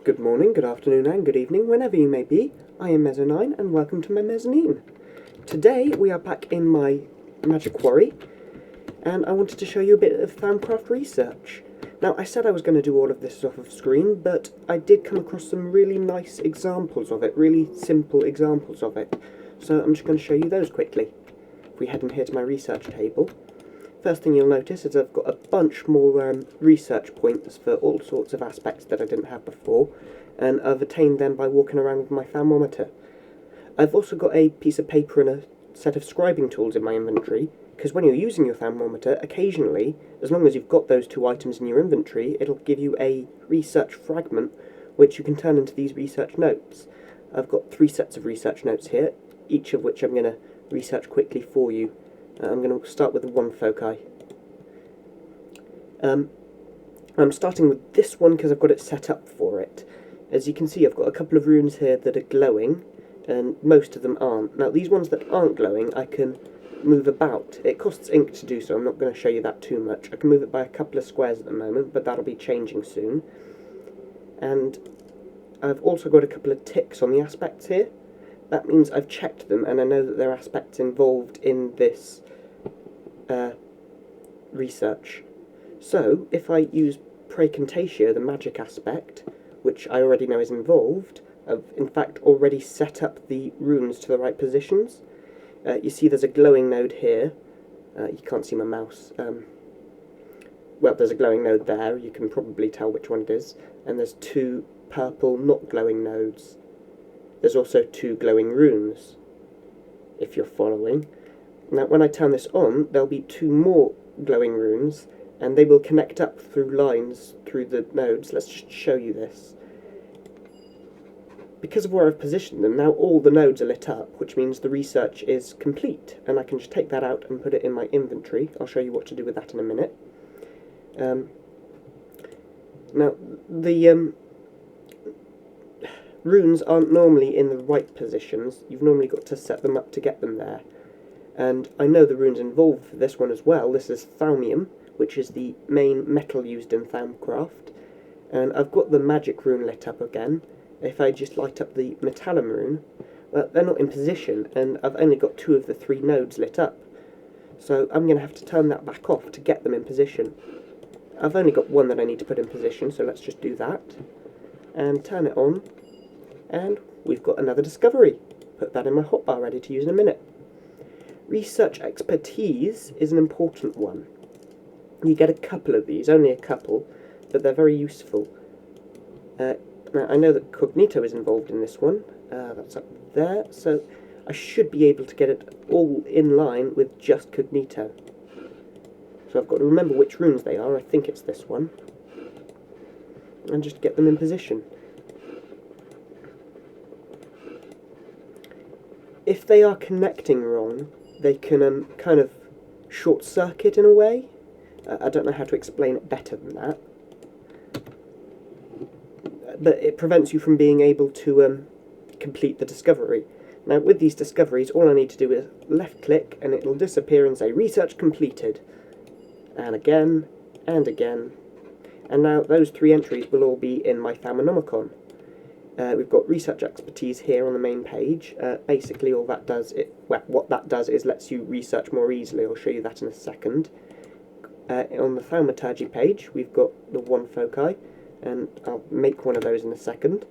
Good morning, good afternoon and good evening, whenever you may be. I am Mezzo9 and welcome to my mezzanine. Today we are back in my Magiquarry and I wanted to show you a bit of Thaumcraft research. Now I said I was going to do all of this off of screen, but I did come across some really nice examples of it, really simple examples of it. So I'm just going to show you those quickly. If we head in here to my research table, first thing you'll notice is I've got a bunch more research points for all sorts of aspects that I didn't have before, and I've attained them by walking around with my thermometer. I've also got a piece of paper and a set of scribing tools in my inventory, because when you're using your thermometer, occasionally, as long as you've got those two items in your inventory, it'll give you a research fragment, which you can turn into these research notes. I've got 3 sets of research notes here, each of which I'm going to research quickly for you. I'm going to start with the one foci. I'm starting with this one because I've got it set up for it. As you can see, I've got a couple of runes here that are glowing, and most of them aren't. Now, these ones that aren't glowing, I can move about. It costs ink to do so, I'm not going to show you that too much. I can move it by a couple of squares at the moment, but that'll be changing soon. And I've also got a couple of ticks on the aspects here. That means I've checked them, and I know that there are aspects involved in this research. So, if I use Praecantatio, the magic aspect, which I already know is involved, I've in fact already set up the runes to the right positions. You see there's a glowing node here. You can't see my mouse. Well, there's a glowing node there, you can probably tell which one it is. And there's 2 purple not glowing nodes. There's also 2 glowing runes, if you're following. Now, when I turn this on, there'll be 2 more glowing runes, and they will connect up through lines through the nodes. Let's just show you this. Because of where I've positioned them, now all the nodes are lit up, which means the research is complete, and I can just take that out and put it in my inventory. I'll show you what to do with that in a minute. Now, the runes aren't normally in the right positions. You've normally got to set them up to get them there. And I know the runes involved for this one as well. This is Thermium, which is the main metal used in Thaumcraft. And I've got the magic rune lit up again. If I just light up the metallum rune, well, they're not in position, and I've only got 2 of the 3 nodes lit up. So I'm going to have to turn that back off to get them in position. I've only got 1 that I need to put in position, so let's just do that. And turn it on, and we've got another discovery. Put that in my hotbar ready to use in a minute. Research expertise is an important one. You get a couple of these, only a couple, but they're very useful. Now, I know that Cognito is involved in this one. That's up there, so I should be able to get it all in line with just Cognito. So I've got to remember which runes they are. I think it's this one. And just get them in position. If they are connecting wrong, they can kind of short-circuit in a way. I don't know how to explain it better than that. But it prevents you from being able to complete the discovery. Now, with these discoveries, all I need to do is left-click, and it'll disappear and say, Research completed. And again, and again. And now those 3 entries will all be in my Thermonomicon. We've got research expertise here on the main page. Basically, all that does, what that does is lets you research more easily. I'll show you that in a second. On the thaumaturgy page, we've got the 1 foci, and I'll make one of those in a second.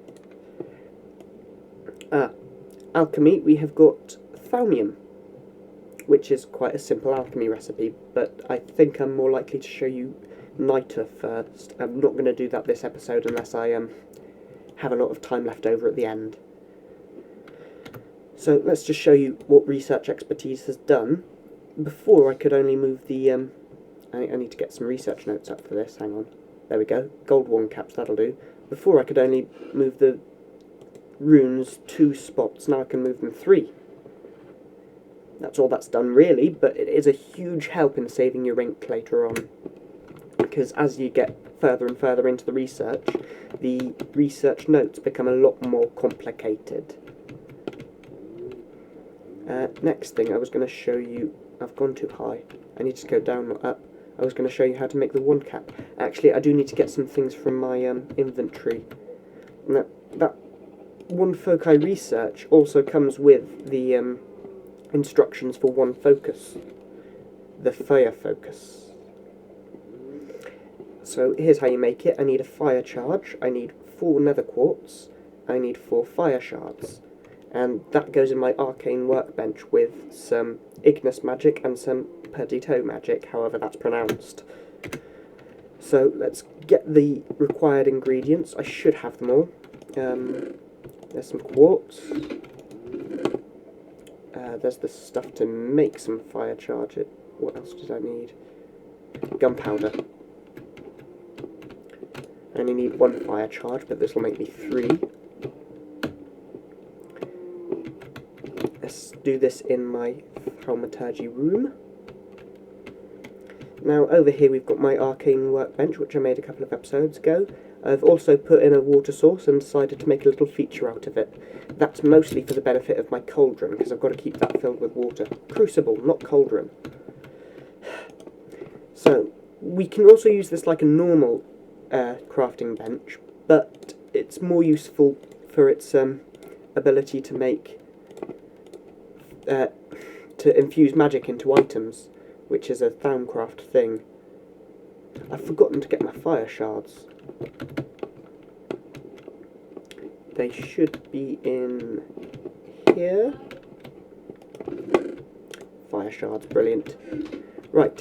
Alchemy, we have got Thermium, which is quite a simple alchemy recipe, but I think I'm more likely to show you Niter first. I'm not going to do that this episode unless I have a lot of time left over at the end. So let's just show you what research expertise has done. Before I could only move the... I need to get some research notes up for this, hang on. There we go, gold 1 caps, that'll do. Before I could only move the runes 2 spots, now I can move them 3. That's all that's done really, but it is a huge help in saving your ink later on. Because as you get further and further into the research notes become a lot more complicated. Next thing I was going to show you, I've gone too high, I need to go down, not up. I was going to show you how to make the 1 cap. Actually, I do need to get some things from my inventory. Now, that one foci research also comes with the instructions for one focus, the fire focus. So here's how you make it. I need a fire charge, I need 4 nether quartz, I need 4 fire shards, and that goes in my arcane workbench with some ignis magic and some perdito magic, however that's pronounced. So let's get the required ingredients. I should have them all. There's some quartz. There's the stuff to make some fire charge. What else did I need? Gunpowder. I only need 1 fire charge, but this will make me 3. Let's do this in my thaumaturgy room. Now over here we've got my arcane workbench, which I made a couple of episodes ago. I've also put in a water source and decided to make a little feature out of it. That's mostly for the benefit of my cauldron, because I've got to keep that filled with water. Crucible, not cauldron. So, we can also use this like a normal crafting bench, but it's more useful for its ability to make... to infuse magic into items, which is a Thaumcraft thing. I've forgotten to get my fire shards. They should be in here. Fire shards, brilliant. Right,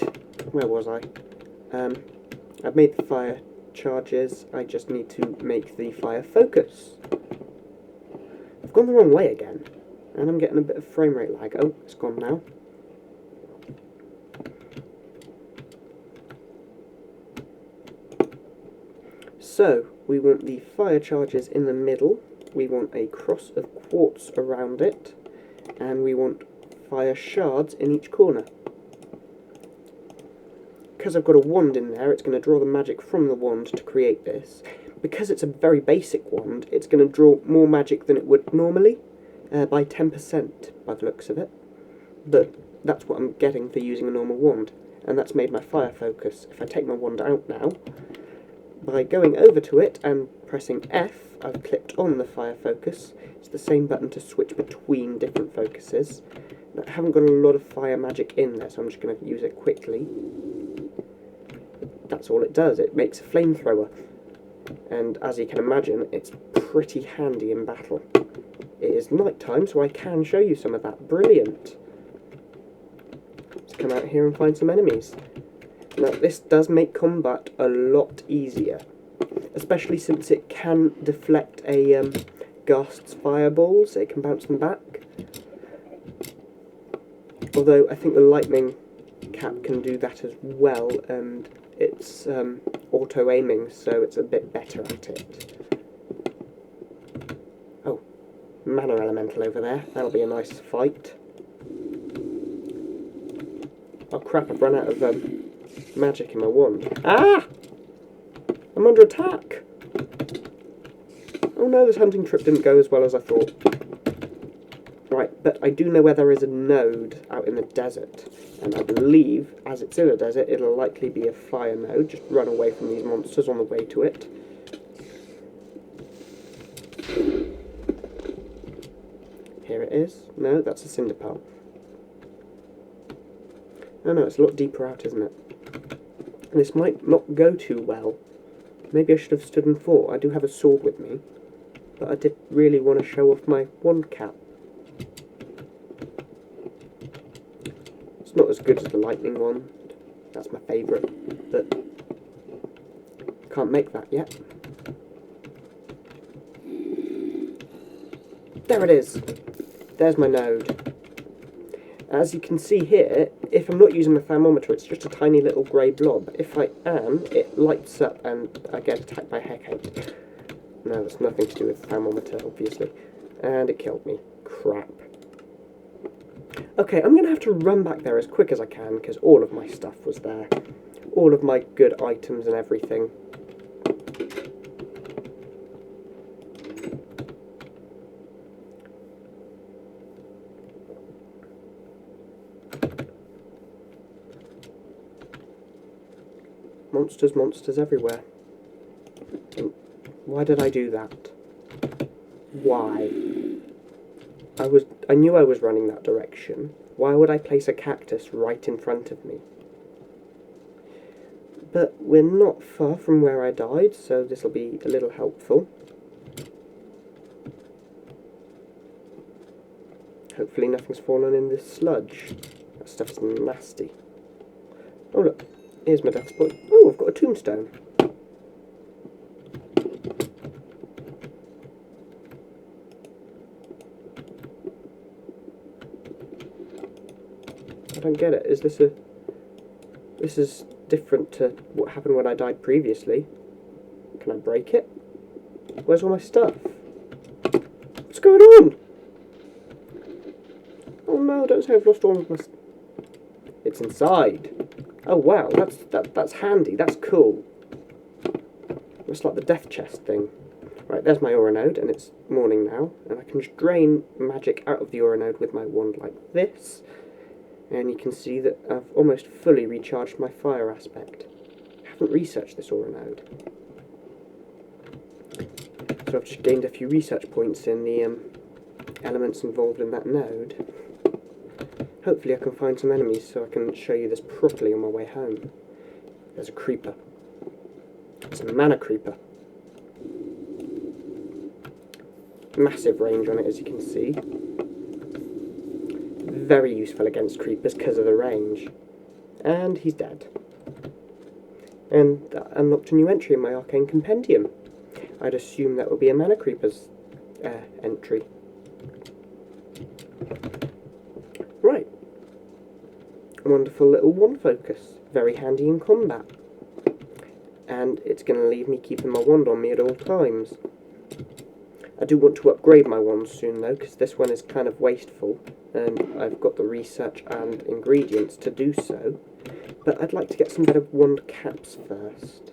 where was I? I've made the fire charges, I just need to make the fire focus. I've gone the wrong way again, and I'm getting a bit of frame rate lag. Oh, it's gone now. So, we want the fire charges in the middle, we want a cross of quartz around it, and we want fire shards in each corner. Because I've got a wand in there, it's going to draw the magic from the wand to create this. Because it's a very basic wand, it's going to draw more magic than it would normally, by 10% by the looks of it. But that's what I'm getting for using a normal wand, and that's made my fire focus. If I take my wand out now, by going over to it and pressing F, I've clicked on the fire focus. It's the same button to switch between different focuses. Now, I haven't got a lot of fire magic in there, so I'm just going to use it quickly. That's all it does, it makes a flamethrower. And as you can imagine, it's pretty handy in battle. It is night time, so I can show you some of that. Brilliant! Let's come out here and find some enemies. Now, this does make combat a lot easier, especially since it can deflect a ghast's fireballs, it can bounce them back. Although I think the lightning cap can do that as well, and it's auto-aiming, so it's a bit better at it. Oh, mana elemental over there, that'll be a nice fight. Oh crap, I've run out of magic in my wand. Ah! I'm under attack! Oh no, this hunting trip didn't go as well as I thought. Right, but I do know where there is a node out in the desert, and I believe, as it's in a desert, it'll likely be a fire node. Just run away from these monsters on the way to it. Here it is. No, that's a cinder pearl. Oh no, it's a lot deeper out, isn't it? And this might not go too well. Maybe I should have stood and fought. I do have a sword with me, but I did really want to show off my wand cap. It's not as good as the lightning one. That's my favourite, but can't make that yet. There it is. There's my node. As you can see here, if I'm not using the thermometer, it's just a tiny little grey blob. If I am, it lights up and I get attacked by hecate. No, that's nothing to do with the thermometer, obviously. And it killed me. Crap. Okay, I'm going to have to run back there as quick as I can, because all of my stuff was there. All of my good items and everything. Monsters, monsters everywhere. And why did I do that? Why? I knew I was running that direction. Why would I place a cactus right in front of me? But we're not far from where I died, so this will be a little helpful. Hopefully nothing's fallen in this sludge. That stuff's nasty. Oh look, here's my death spot. Oh, I've got a tombstone. I don't get it. Is this a... This is different to what happened when I died previously. Can I break it? Where's all my stuff? What's going on? Oh no, don't say I've lost all of my... It's inside. Oh wow, that's handy. That's cool. It's like the death chest thing. Right, there's my aura node, and it's morning now, and I can just drain magic out of the aura node with my wand like this. And you can see that I've almost fully recharged my fire aspect. I haven't researched this aura node. So I've just gained a few research points in the elements involved in that node. Hopefully I can find some enemies so I can show you this properly on my way home. There's a creeper. It's a mana creeper. Massive range on it, as you can see. Very useful against creepers because of the range. And he's dead. And that unlocked a new entry in my arcane compendium. I'd assume that would be a mana creeper's entry. Right. Wonderful little wand focus. Very handy in combat. And it's going to leave me keeping my wand on me at all times. I do want to upgrade my wand soon though, because this one is kind of wasteful, and I've got the research and ingredients to do so. But I'd like to get some better wand caps first.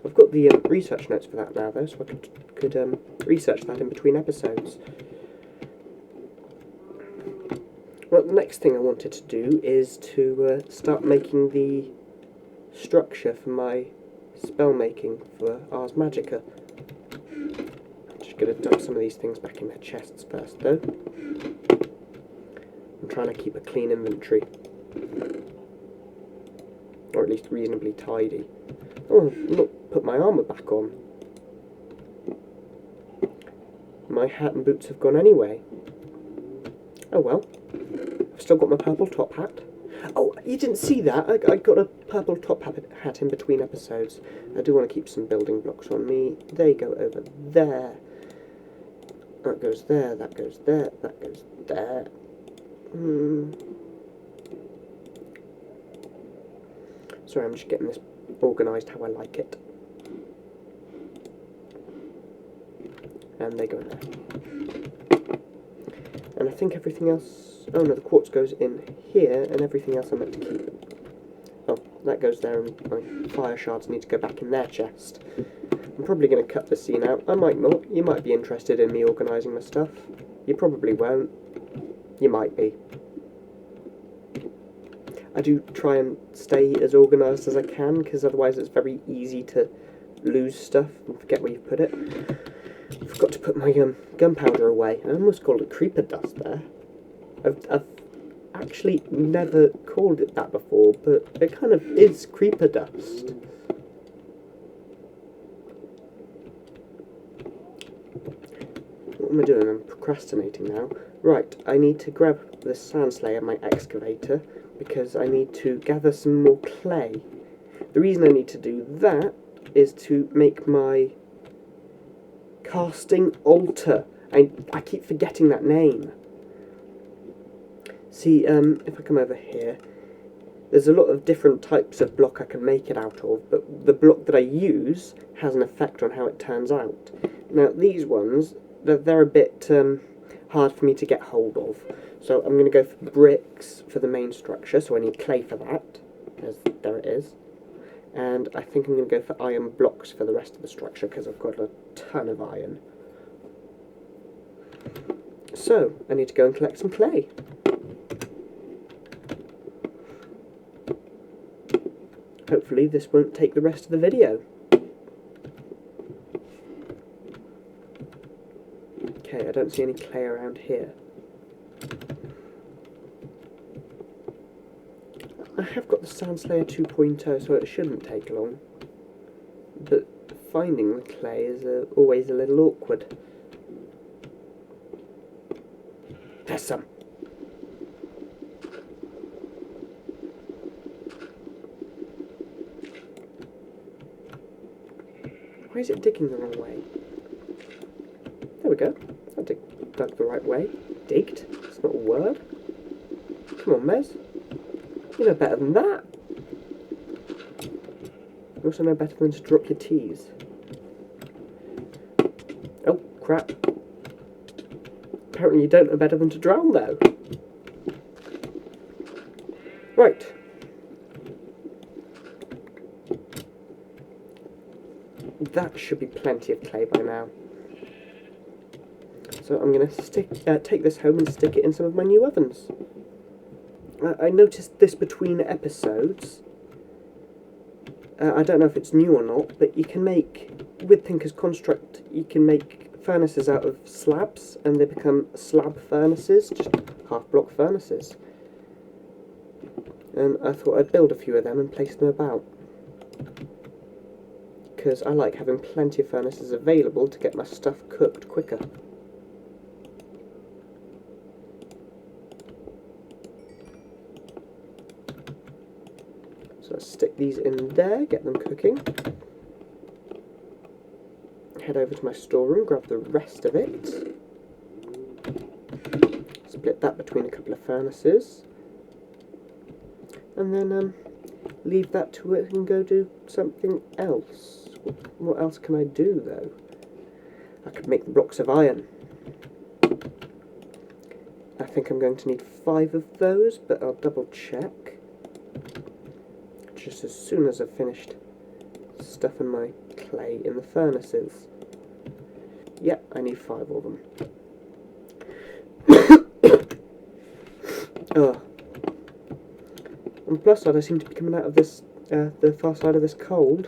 I've got the research notes for that now though, so I could research that in between episodes. Well, the next thing I wanted to do is to start making the structure for my spell making for Ars Magica. Going to dump some of these things back in their chests first though. I'm trying to keep a clean inventory, or at least reasonably tidy. Oh look, put my armour back on. My hat and boots have gone anyway. Oh well, I've still got my purple top hat. Oh, you didn't see that? I got a purple top hat in between episodes. I do want to keep some building blocks on me. They go over there. That goes there, that goes there, that goes there. Sorry, I'm just getting this organised how I like it. And they go in there. And I think everything else... Oh no, the quartz goes in here, and everything else I'm meant to keep. Oh, that goes there, and my fire shards need to go back in their chest. I'm probably going to cut the scene out. I might not. You might be interested in me organising my stuff. You probably won't. You might be. I do try and stay as organised as I can, because otherwise it's very easy to lose stuff and forget where you've put it. I forgot to put my gunpowder away. I almost called it creeper dust there. I've actually never called it that before, but it kind of is creeper dust. What am I doing? I'm procrastinating now. Right, I need to grab the sand slayer, my excavator, because I need to gather some more clay. The reason I need to do that is to make my casting altar. I keep forgetting that name. See, if I come over here, there's a lot of different types of block I can make it out of, but the block that I use has an effect on how it turns out. Now, these ones... They're a bit hard for me to get hold of. So I'm going to go for bricks for the main structure, so I need clay for that. There it is. And I think I'm going to go for iron blocks for the rest of the structure, because I've got a ton of iron. So, I need to go and collect some clay. Hopefully this won't take the rest of the video. Okay, I don't see any clay around here. I have got the Sand Slayer 2.0, so it shouldn't take long. But finding the clay is always a little awkward. There's some. Why is it digging the wrong way? There we go. I dug the right way. Digged? It's not a word. Come on, Mez. You know better than that. You also know better than to drop your T's. Oh, crap. Apparently you don't know better than to drown, though. Right. That should be plenty of clay by now. So I'm going to take this home and stick it in some of my new ovens. I noticed this between episodes. I don't know if it's new or not, but you can make, with Tinker's Construct, you can make furnaces out of slabs, and they become slab furnaces, just half-block furnaces. And I thought I'd build a few of them and place them about. Because I like having plenty of furnaces available to get my stuff cooked quicker. So let's stick these in there, get them cooking. Head over to my storeroom, grab the rest of it. Split that between a couple of furnaces. And then leave that to it and go do something else. What else can I do, though? I could make the blocks of iron. I think I'm going to need 5 of those, but I'll double check. Just as soon as I've finished stuffing my clay in the furnaces. Yeah, I need 5 of them. Oh. On the plus side, I seem to be coming out of this, the far side of this cold.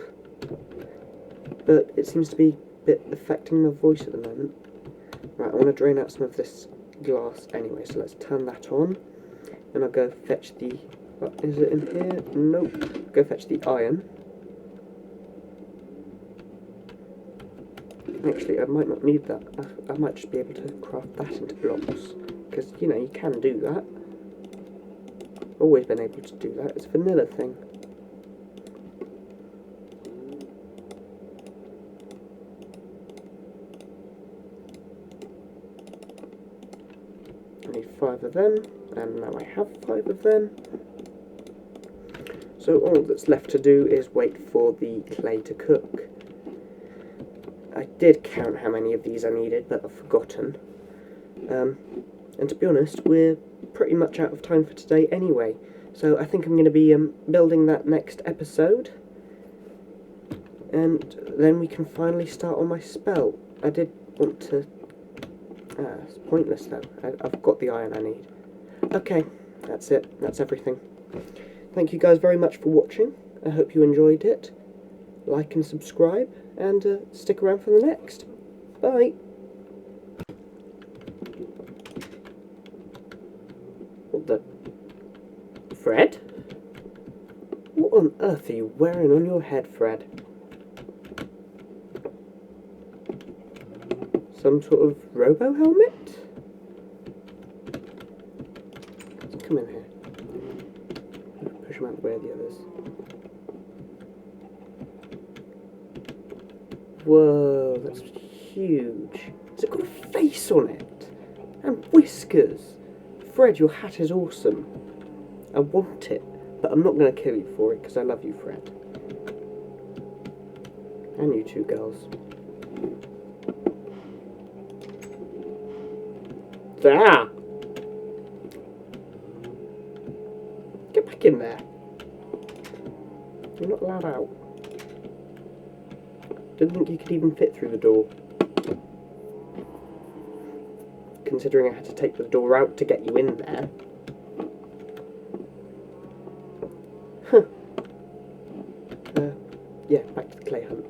But it seems to be a bit affecting my voice at the moment. Right, I want to drain out some of this glass anyway, so let's turn that on. And I'll go fetch the... What, is it in here? Nope. Go fetch the iron. Actually, I might not need that. I might just be able to craft that into blocks. Because, you know, you can do that. Always been able to do that. It's a vanilla thing. I need 5 of them, and now I have 5 of them. So all that's left to do is wait for the clay to cook. I did count how many of these I needed, but I've forgotten. And to be honest, we're pretty much out of time for today anyway. So I think I'm going to be building that next episode. And then we can finally start on my spell. I did want to... it's pointless though. I've got the iron I need. Okay, that's it. That's everything. Thank you guys very much for watching. I hope you enjoyed it. Like and subscribe, and stick around for the next. Bye! What the... Fred? What on earth are you wearing on your head, Fred? Some sort of robo-helmet? Come in here. Push him out the way of the others. Whoa, that's huge. Has it got a face on it? And whiskers? Fred, your hat is awesome. I want it, but I'm not going to kill you for it, because I love you, Fred. And you two girls. There! Get back in there. You're not allowed out. Didn't think you could even fit through the door. Considering I had to take the door out to get you in there. Huh. Yeah, back to the clay hunt.